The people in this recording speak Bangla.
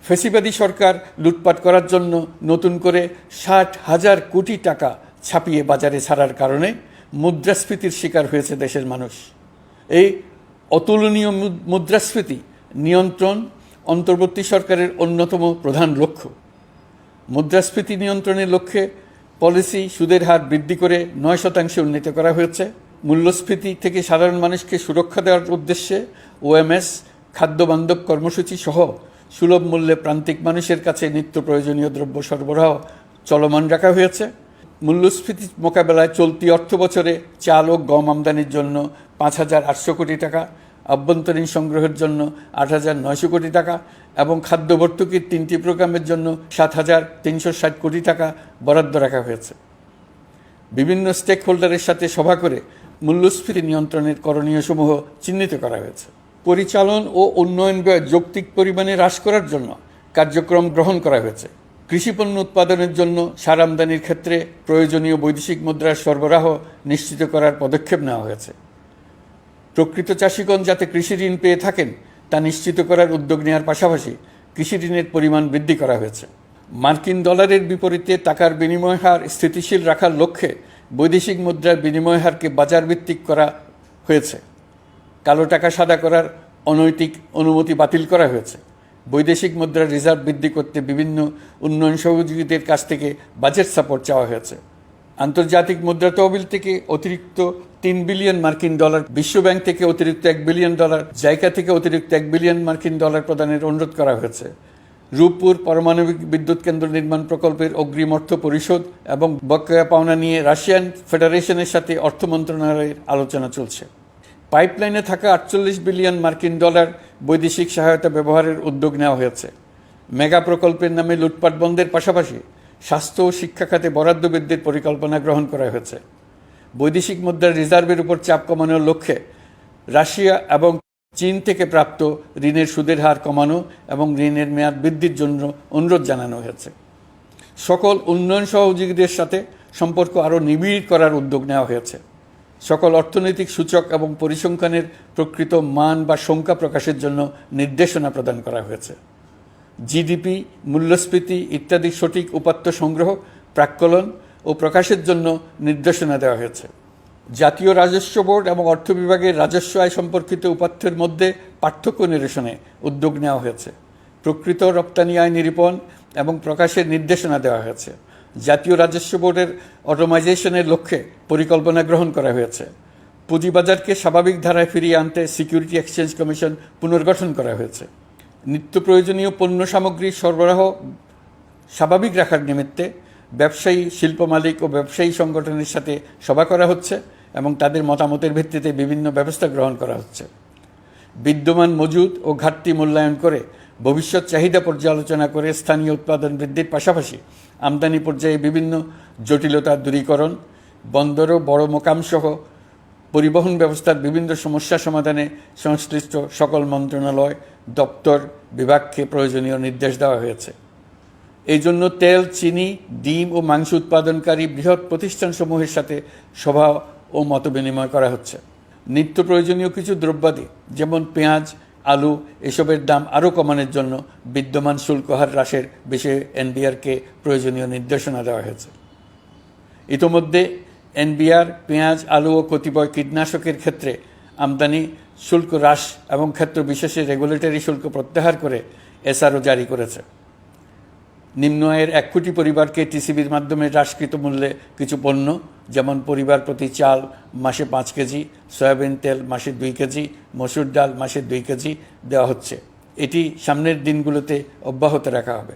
ফ্যাসিবাদী সরকার লুটপাট করার জন্য নতুন করে ৬০,০০০ কোটি টাকা ছাপিয়ে বাজারে ছাড়ার কারণে মুদ্রাস্ফীতির শিকার হয়েছে দেশের মানুষ। এই অতুলনীয় মুদ্রাস্ফীতি নিয়ন্ত্রণ অন্তর্বর্তী সরকারের অন্যতম প্রধান লক্ষ্য। মুদ্রাস্ফীতি নিয়ন্ত্রণের লক্ষ্যে পলিসি সুদের হার বৃদ্ধি করে ৯% উন্নীত করা হয়েছে। মূল্যস্ফীতি থেকে সাধারণ মানুষকে সুরক্ষা দেওয়ার উদ্দেশ্যে ওএমএস খাদ্যবান্ধব কর্মসূচি সহ সুলভ মূল্যে প্রান্তিক মানুষের কাছে নিত্য প্রয়োজনীয় দ্রব্য সরবরাহ চলমান রাখা হয়েছে। মূল্যস্ফীতি মোকাবেলায় চলতি অর্থ বছরে চাল ও গম আমদানির জন্য ৫,৮০০ কোটি টাকা, আভ্যন্তরীণ সংগ্রহের জন্য ৮,৯০০ কোটি টাকা এবং খাদ্য ভর্তুকির ৩টি প্রোগ্রামের জন্য ৭,৩৬০ কোটি টাকা বরাদ্দ রাখা হয়েছে। বিভিন্ন স্টেক হোল্ডারের সাথে সভা করে মূল্যস্ফীতি নিয়ন্ত্রণের করণীয়সমূহ চিহ্নিত করা হয়েছে। পরিচালন ও উন্নয়ন ব্যয় যৌক্তিক পরিমাণে হ্রাস করার জন্য কার্যক্রম গ্রহণ করা হয়েছে। কৃষিপণ্য উৎপাদনের জন্য সার আমদানির ক্ষেত্রে প্রয়োজনীয় বৈদেশিক মুদ্রার সরবরাহ নিশ্চিত করার পদক্ষেপ নেওয়া হয়েছে। প্রকৃত চাষিগণ যাতে কৃষি ঋণ পেয়ে থাকেন তা নিশ্চিত করার উদ্যোগ নেওয়ার পাশাপাশি কৃষি ঋণের পরিমাণ বৃদ্ধি করা হয়েছে। মার্কিন ডলারের বিপরীতে টাকার বিনিময় হার স্থিতিশীল রাখার লক্ষ্যে বৈদেশিক মুদ্রার বিনিময় হারকে বাজারভিত্তিক করা হয়েছে। কালো টাকা সাদা করার অনৈতিক অনুমতি বাতিল করা হয়েছে। বৈদেশিক মুদ্রার রিজার্ভ বৃদ্ধি করতে বিভিন্ন উন্নয়ন সহযোগীদের কাছ থেকে বাজেট সাপোর্ট চাওয়া হয়েছে। আন্তর্জাতিক মুদ্রা তহবিল থেকে অতিরিক্ত ৩ বিলিয়ন মার্কিন ডলার, বিশ্বব্যাংক থেকে অতিরিক্ত ১ বিলিয়ন ডলার, জাইকা থেকে অতিরিক্ত ১ বিলিয়ন মার্কিন ডলার প্রদানের অনুরোধ করা হয়েছে। রূপপুর পারমাণবিক বিদ্যুৎ কেন্দ্র নির্মাণ প্রকল্পের অগ্রিম অর্থ পরিশোধ এবং বকেয়া পাওনা নিয়ে রাশিয়ান ফেডারেশনের সাথে অর্থ মন্ত্রণালয়ের আলোচনা চলছে। পাইপলাইনে থাকা ৪৮ বিলিয়ন মার্কিন ডলার বৈদেশিক সহায়তা ব্যবহারের উদ্যোগ নেওয়া হয়েছে। মেগা প্রকল্পের নামে লুটপাট বন্ধের পাশাপাশি স্বাস্থ্য ও শিক্ষা খাতে বরাদ্দ বৃদ্ধির পরিকল্পনা গ্রহণ করা হয়েছে। বৈদেশিক মুদ্রার রিজার্ভের উপর চাপ কমানোর লক্ষ্যে রাশিয়া এবং চীন থেকে প্রাপ্ত ঋণের সুদের হার কমানো এবং ঋণের মেয়াদ বৃদ্ধির জন্য অনুরোধ জানানো হয়েছে। সকল উন্নয়ন সহযোগীদের সাথে সম্পর্ক আরও নিবিড় করার উদ্যোগ নেওয়া হয়েছে। সকল অর্থনৈতিক সূচক এবং পরিসংখ্যানের প্রকৃত মান বা সংখ্যা প্রকাশের জন্য নির্দেশনা প্রদান করা হয়েছে। জিডিপি, মূল্যস্ফীতি ইত্যাদি সঠিক উপাত্ত সংগ্রহ, প্রাক্কলন ও প্রকাশের জন্য নির্দেশনা দেওয়া হয়েছে। জাতীয় রাজস্ব বোর্ড এবং অর্থ বিভাগের রাজস্ব আয় সম্পর্কিত উপাত্তের মধ্যে পার্থক্য নিরসনে উদ্যোগ নেওয়া হয়েছে। প্রকৃত রপ্তানি আয় নিরূপণ এবং প্রকাশের নির্দেশনা দেওয়া হয়েছে। জাতীয় রাজস্ব বোর্ডের অটোমাইজেশনের লক্ষ্যে পরিকল্পনা গ্রহণ করা হয়েছে। পুঁজিবাজারকে স্বাভাবিক ধারায় ফিরিয়ে আনতে সিকিউরিটি এক্সচেঞ্জ কমিশন পুনর্গঠন করা হয়েছে। নিত্য প্রয়োজনীয় পণ্য সামগ্রীর সরবরাহ স্বাভাবিক রাখার নিমিত্তে ব্যবসায়ী, শিল্প মালিক ও ব্যবসায়ী সংগঠনের সাথে সভা করা হচ্ছে এবং তাদের মতামতের ভিত্তিতে বিভিন্ন ব্যবস্থা গ্রহণ করা হচ্ছে। বিদ্যমান মজুদ ও ঘাটতি মূল্যায়ন করে ভবিষ্যৎ চাহিদা পর্যালোচনা করে স্থানীয় উৎপাদন বৃদ্ধির পাশাপাশি আমদানি পর্যায়ে বিভিন্ন জটিলতা দূরীকরণ, বন্দর ও বড় মোকামসহ পরিবহন ব্যবস্থার বিভিন্ন সমস্যা সমাধানে সংশ্লিষ্ট সকল মন্ত্রণালয়, দপ্তর, বিভাগকে প্রয়োজনীয় নির্দেশ দেওয়া হয়েছে। এই জন্য তেল, চিনি, ডিম ও মাংস উৎপাদনকারী বৃহৎ প্রতিষ্ঠানসমূহের সাথে সভা ও মতবিনিময় করা হচ্ছে। নিত্য প্রয়োজনীয় কিছু দ্রব্যাদি যেমন পেঁয়াজ, আলু এসবের দাম আরও কমানোর জন্য বিদ্যমান শুল্ক হার হ্রাসের বিষয়ে এনবিআরকে প্রয়োজনীয় নির্দেশনা দেওয়া হয়েছে। ইতোমধ্যে এনবিআর পেঁয়াজ, আলু ও কতিপয় কীটনাশকের ক্ষেত্রে আমদানি শুল্ক হ্রাস এবং ক্ষেত্র বিশেষে রেগুলেটরি শুল্ক প্রত্যাহার করে এসআরও জারি করেছে। নিম্ন আয়ের ১ কোটি পরিবারকে টিসিবির মাধ্যমে হ্রাসকৃত মূল্যে কিছু পণ্য যেমন পরিবার প্রতি চাল মাসে ৫ কেজি, সয়াবিন তেল মাসে ২ কেজি, মসুর ডাল মাসে ২ কেজি দেওয়া হচ্ছে। এটি সামনের দিনগুলোতে অব্যাহত রাখা হবে।